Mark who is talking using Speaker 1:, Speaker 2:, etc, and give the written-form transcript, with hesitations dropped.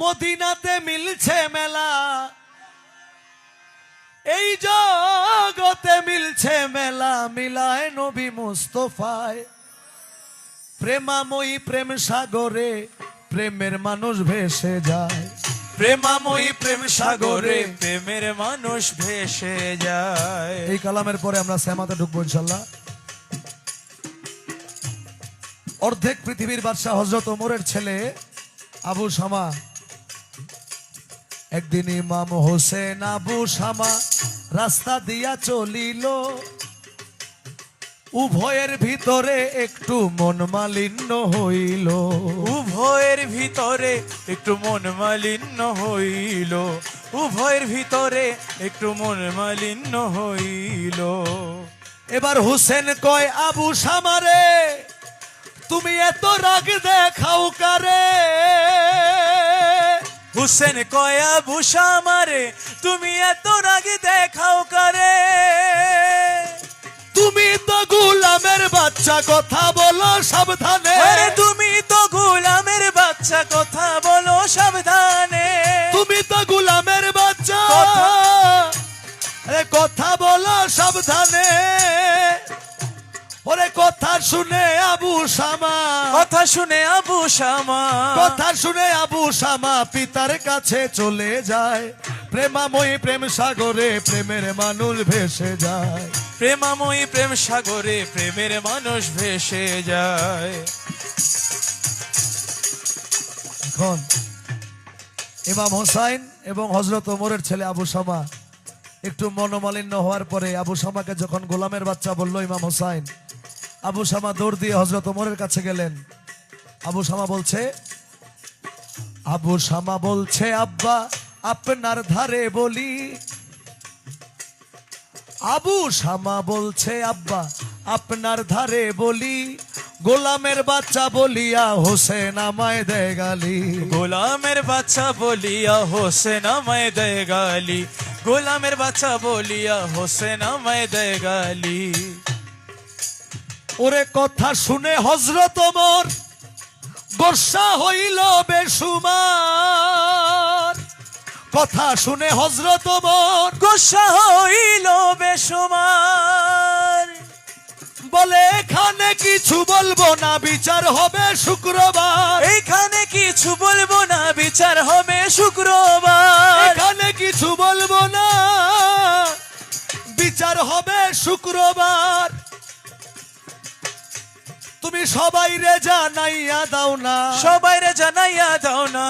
Speaker 1: মদিনাতে মিলছে মেলা, এই জগতে মিলছে মেলা, মিলায় নবী মুস্তাফায়। প্রেমাময়ী প্রেম সাগরে প্রেমের মানুষ ভেসে যায়,
Speaker 2: প্রেমাময়ী প্রেম সাগরে প্রেমের মানুষ ভেসে যায়।
Speaker 1: এই কালামের পরে আমরা সেমাতে ঢুকবো ইনশাল্লাহ। অর্ধেক পৃথিবীর বাদশাহ হযরত ওমরের ছেলে আবু শামা, একদিন ইমাম হোসেন আবু শামা রাস্তা দিয়া চলিল, উভয়ের ভিতরে একটু মন মালিন্য হইল,
Speaker 2: উভয়ের ভিতরে একটু মন মালিন্য হইল, উভয়ের ভিতরে একটু মন মালিন্য হইল।
Speaker 1: এবার হোসেন কয় আবু শামারে, তুমি এত রাগ দেখাও কারে?
Speaker 2: হুসেন কয় আবু শামারে, তুমি এত রাগ দেখাও কারে?
Speaker 1: তুমি তো গোলামের বাচ্চা, কথা বলো সাবধানে।
Speaker 2: আরে তুমি তো গোলামের বাচ্চা, কথা বলো সাবধানে।
Speaker 1: তুমি তো গোলামের বাচ্চা, আরে কথা বলো সাবধানে। ওরে কথা শুনে আবু শামা,
Speaker 2: কথা শুনে আবু শামা,
Speaker 1: কথা শুনে আবু শামা পিতার কাছে চলে যায়। প্রেমাময়ী প্রেম সাগরে প্রেমের মানুষ ভেসে যায়,
Speaker 2: প্রেমাময়ী প্রেম সাগরে প্রেমের মানুষ ভেসে যায়।
Speaker 1: এখন ইমাম হোসাইন এবং হযরত ওমরের ছেলে আবু শামা একটু মনোমালিন্য হওয়ার পরে আবু শামাকে যখন গোলামের বাচ্চা বলল ইমাম হোসাইন, আবু শামা দৌড় দিয়ে হযরত ওমরের কাছে গেলেন। আবু শামা বলছে, আবু শামা বলছে আব্বা আপনার ধারে বলি। আবু শামা বলছে আব্বা আপনার ধারে বলি, গোলামের বাচ্চা বলিয়া হোসেন আমায় দেয় গালি।
Speaker 2: গোলামের বাচ্চা বলিয়া হোসেন আমায় দেয় গালি, গোলামের বাচ্চা বলিয়া হোসেন আমায় দেয় গালি।
Speaker 1: ওরে কথা শুনে হযরত ওমর গোসা হইল বেসুমার, কথা শুনে হযরত ওমর
Speaker 2: গোসা হইল বেসুমার।
Speaker 1: বলে এখানে কিছু বলবো না, বিচার হবে শুক্রবার।
Speaker 2: এইখানে কিছু বলবো না, বিচার হবে শুক্রবার।
Speaker 1: এখানে কিছু বলবো না, বিচার হবে শুক্রবার। তুমি সবাই রে জানাইয়া দাও না,
Speaker 2: সবাই রে জানাইয়া দাও না।